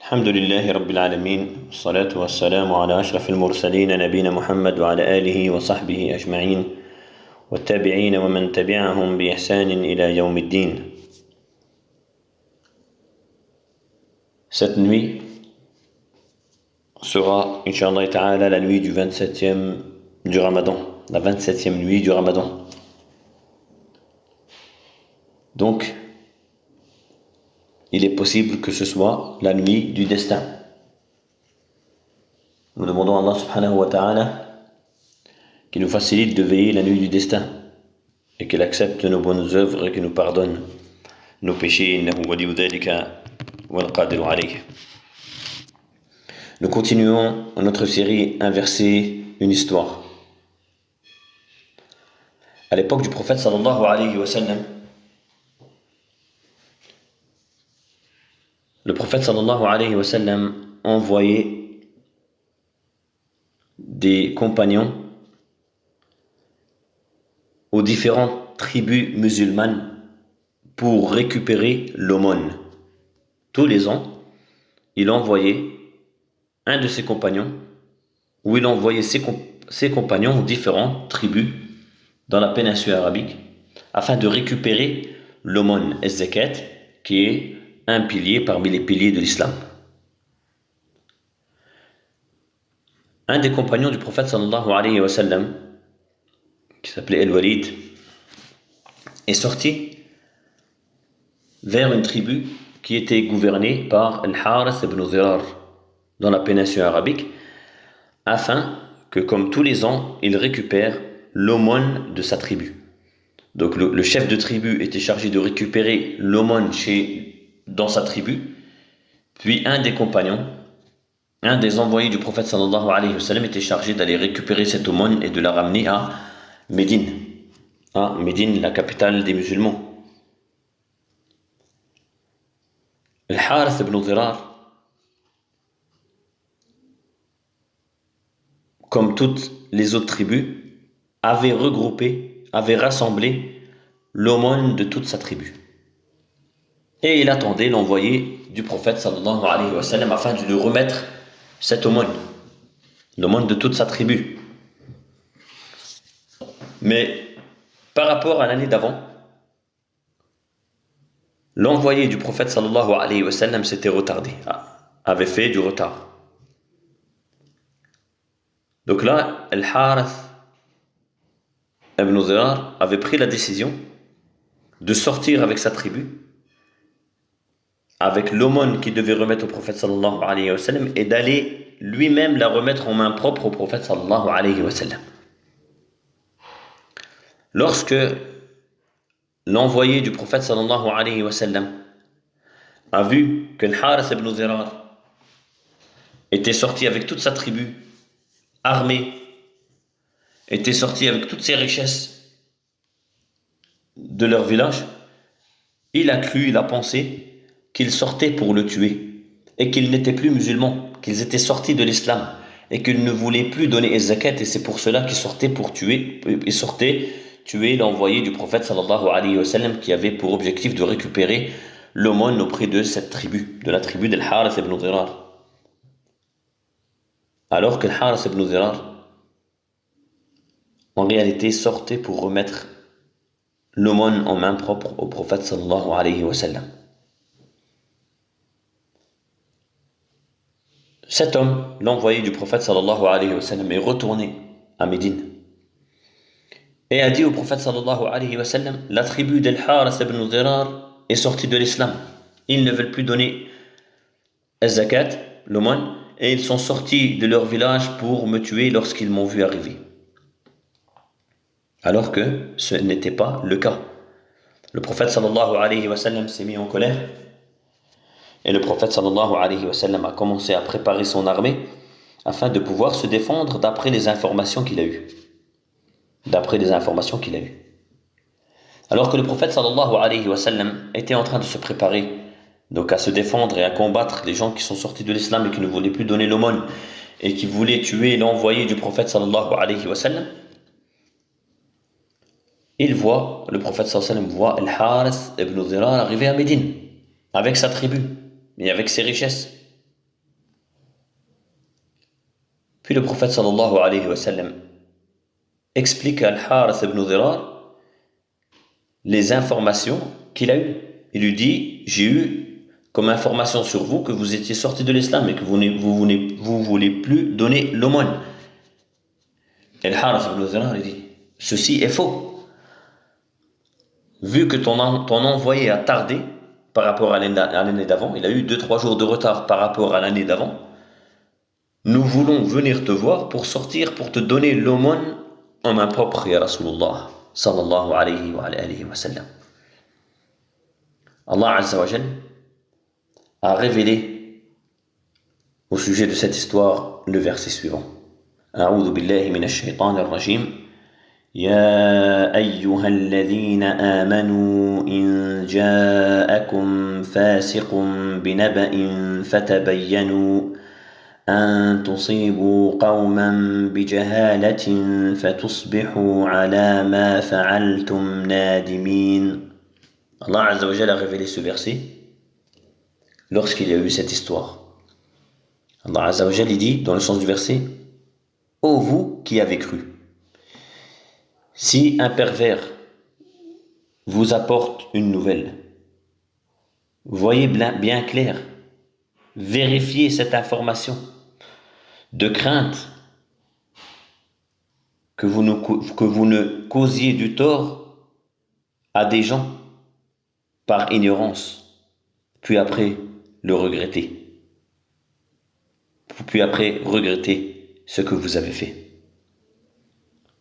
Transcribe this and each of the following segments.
الحمد لله رب العالمين والصلاة والسلام على أشرف المرسلين نبينا محمد وعلى آله وصحبه أجمعين والتابعين ومن تبعهم بإحسان إلى يوم الدين. Cette nuit sera, Inch'Allah ta'ala, la nuit du 27e du Ramadan, la 27e nuit du Ramadan. Donc, il est possible que ce soit la nuit du destin. Nous demandons à Allah subhanahu wa ta'ala qu'il nous facilite de veiller la nuit du destin et qu'il accepte nos bonnes œuvres et qu'il nous pardonne nos péchés. Innahu waliyu dhalika wal qadiru alayh. Nous continuons notre série Un verset, une histoire. À l'époque du prophète sallallahu alayhi wa sallam, le prophète sallallahu alayhi wa sallam envoyait des compagnons aux différentes tribus musulmanes pour récupérer l'aumône. Tous les ans, il envoyait un de ses compagnons, ou il envoyait ses compagnons aux différentes tribus dans la péninsule arabique afin de récupérer l'aumône, az-zakat, qui est un pilier parmi les piliers de l'islam. Un des compagnons du prophète sallallahu alayhi wa sallam, qui s'appelait Al-Walid, est sorti vers une tribu qui était gouvernée par Al-Harith ibn Zirar dans la péninsule arabique, afin que, comme tous les ans, il récupère l'aumône de sa tribu. Donc le chef de tribu était chargé de récupérer l'aumône dans sa tribu, puis un des compagnons, un des envoyés du prophète sallallahu alayhi wa sallam était chargé d'aller récupérer cette aumône et de la ramener à Médine, la capitale des musulmans. Al-Harith ibn Zirar, comme toutes les autres tribus, avait rassemblé l'aumône de toute sa tribu. Et il attendait l'envoyé du prophète sallallahu alayhi wa sallam afin de lui remettre cette aumône, l'aumône de toute sa tribu. Mais par rapport à l'année d'avant, l'envoyé du prophète sallallahu alayhi wa sallam s'était retardé, avait fait du retard. Donc là, Al-Harith ibn Zirar avait pris la décision de sortir avec sa tribu, avec l'aumône qu'il devait remettre au prophète sallallahu alayhi wa sallam, et d'aller lui-même la remettre en main propre au prophète sallallahu alayhi wa sallam. Lorsque l'envoyé du prophète sallallahu alayhi wa sallam a vu que Al-Harith ibn Zirar était sorti avec toute sa tribu, armé, était sorti avec toutes ses richesses de leur village, il a pensé qu'ils sortaient pour le tuer et qu'ils n'étaient plus musulmans, qu'ils étaient sortis de l'islam et qu'ils ne voulaient plus donner az-zakat, et c'est pour cela qu'ils sortaient pour tuer l'envoyé du prophète sallallahu alayhi wa sallam qui avait pour objectif de récupérer l'aumône auprès de cette tribu, de la tribu d'Al-Harith ibn Zirar. Alors que Al-Harith ibn Zirar en réalité sortait pour remettre l'aumône en main propre au prophète sallallahu alayhi wa sallam. Cet homme, l'envoyé du prophète sallallahu alayhi wa sallam, est retourné à Médine et a dit au prophète sallallahu alayhi wa sallam: la tribu d'Al-Harith ibn Zirar est sortie de l'islam, ils ne veulent plus donner az-zakat, l'aumône, et ils sont sortis de leur village pour me tuer lorsqu'ils m'ont vu arriver. Alors que ce n'était pas le cas. Le prophète sallallahu alayhi wa sallam s'est mis en colère et le prophète sallallahu alayhi wa sallam a commencé à préparer son armée afin de pouvoir se défendre d'après les informations qu'il a eues. Alors que le prophète sallallahu alayhi wa sallam était en train de se préparer donc à se défendre et à combattre les gens qui sont sortis de l'islam et qui ne voulaient plus donner l'aumône et qui voulaient tuer l'envoyé du prophète sallallahu alayhi wa sallam, le prophète sallallahu alayhi wa sallam voit Al-Harith ibn Zirar arriver à Médine avec sa tribu et avec ses richesses. Puis le prophète sallallahu alayhi wa sallam explique à Al-Harith ibn Dhirar les informations qu'il a eues. Il lui dit, j'ai eu comme information sur vous que vous étiez sorti de l'islam et que vous voulez plus donner l'aumône. Et Al-Harith ibn Dhirar dit, ceci est faux. Vu que ton envoyé a tardé par rapport à l'année d'avant, il a eu 2-3 jours de retard par rapport à l'année d'avant, nous voulons venir te voir pour sortir, pour te donner l'aumône en main propre, ya Rasulullah, sallallahu alayhi wa sallam. Allah Azza wa Jal a révélé au sujet de cette histoire le verset suivant. A'udhu billahi minash shaitanir rajim. يا أيها الذين آمنوا إن جاءكم فاسق بنبأ فتبينوا أن تصيبوا قوما بجهالة فتصبحوا على ما فعلتم نادمين. Allah Azza wa Jal a révélé ce verset lorsqu'il y a eu cette histoire. Allah Azza wa Jal dit dans le sens du verset: ô vous qui avez cru, si un pervers vous apporte une nouvelle, voyez bien clair, vérifiez cette information, de crainte que vous ne causiez du tort à des gens par ignorance, puis après le regretter, puis après regretter ce que vous avez fait.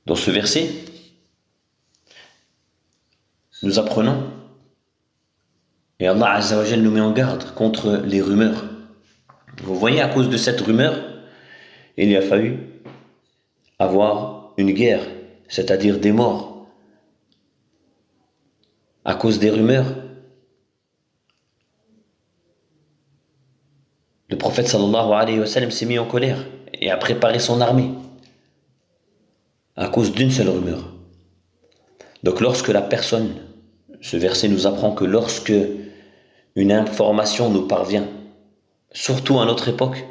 Dans ce verset, nous apprenons, et Allah Azza wa Jal nous met en garde contre les rumeurs. Vous voyez, à cause de cette rumeur, il y a fallu avoir une guerre, c'est-à-dire des morts. À cause des rumeurs, le prophète sallallahu alayhi wa sallam s'est mis en colère et a préparé son armée à cause d'une seule rumeur. Donc lorsque la personne, ce verset nous apprend que lorsque une information nous parvient, surtout à notre époque,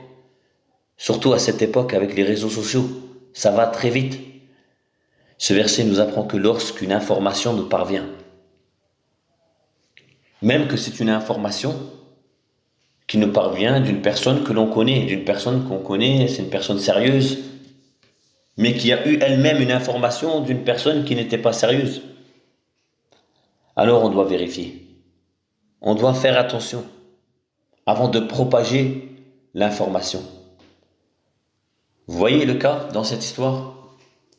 surtout à cette époque avec les réseaux sociaux, ça va très vite. Ce verset nous apprend que lorsqu'une information nous parvient, même que c'est une information qui nous parvient d'une personne que l'on connaît, d'une personne qu'on connaît, c'est une personne sérieuse, mais qui a eu elle-même une information d'une personne qui n'était pas sérieuse, alors on doit vérifier. On doit faire attention avant de propager l'information. Vous voyez le cas dans cette histoire?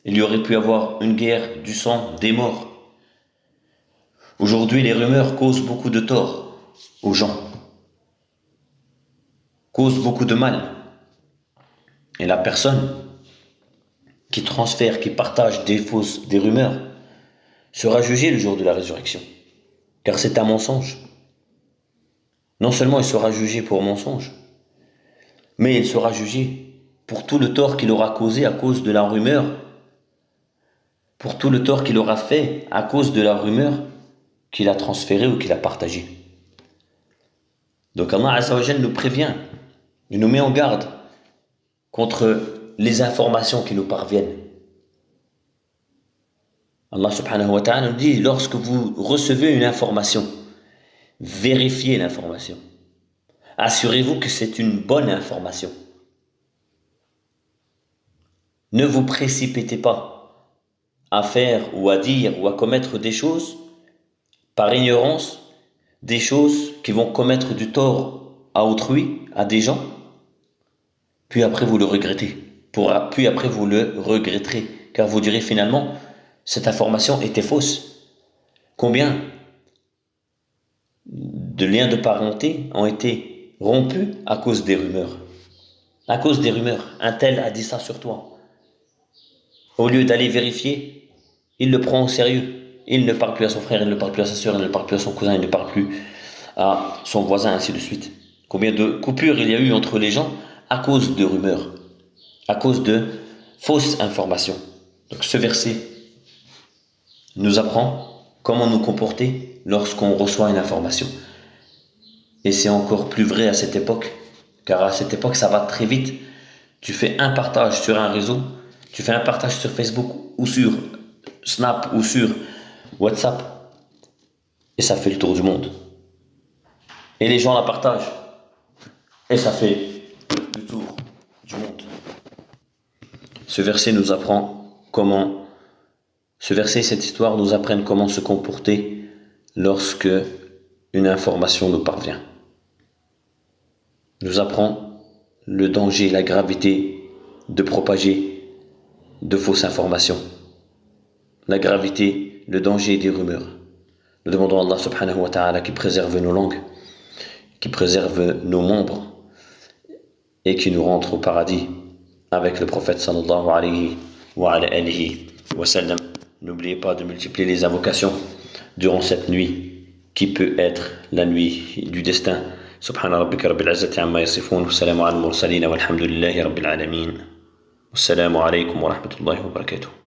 Il y aurait pu avoir une guerre, du sang, des morts. Aujourd'hui, les rumeurs causent beaucoup de tort aux gens, causent beaucoup de mal. Et la personne qui transfère, qui partage des rumeurs, sera jugée le jour de la résurrection, car c'est un mensonge. Non seulement il sera jugé pour mensonge, mais il sera jugé pour tout le tort qu'il aura causé à cause de la rumeur, pour tout le tort qu'il aura fait à cause de la rumeur qu'il a transférée ou qu'il a partagée. Donc Allah Azza wa Jal nous prévient, il nous met en garde contre les informations qui nous parviennent. Allah subhanahu wa ta'ala nous dit, lorsque vous recevez une information, vérifiez l'information. Assurez-vous que c'est une bonne information. Ne vous précipitez pas à faire ou à dire ou à commettre des choses par ignorance, des choses qui vont commettre du tort à autrui, à des gens, puis après vous le regrettez. Puis après vous le regretterez, car vous direz finalement, cette information était fausse. Combien de liens de parenté ont été rompus à cause des rumeurs? À cause des rumeurs, un tel a dit ça sur toi. Au lieu d'aller vérifier, il le prend au sérieux. Il ne parle plus à son frère, il ne parle plus à sa soeur, il ne parle plus à son cousin, il ne parle plus à son voisin, ainsi de suite. Combien de coupures il y a eu entre les gens à cause de rumeurs, à cause de fausses informations. Donc ce verset nous apprend comment nous comporter lorsqu'on reçoit une information. Et c'est encore plus vrai à cette époque, car à cette époque ça va très vite. Tu fais un partage sur un réseau, tu fais un partage sur Facebook ou sur Snap ou sur WhatsApp, et ça fait le tour du monde. Et les gens la partagent, et ça fait le tour du monde. Ce verset nous apprend comment, ce verset et cette histoire nous apprennent comment se comporter lorsque une information nous parvient. Nous apprend le danger, la gravité de propager de fausses informations, la gravité, le danger des rumeurs. Nous demandons à Allah subhanahu wa ta'ala qui préserve nos langues, qui préserve nos membres et qui nous rentre au paradis avec le prophète sallallahu alayhi wa sallam. N'oubliez pas de multiplier les invocations durant cette nuit qui peut être la nuit du destin. Subhana rabbika rabbil izzati amma yasifun, wa salamun ala al mursalin walhamdulillahi rabbil alamin. Wassalamu alaykum wa rahmatullahi wa barakatuh.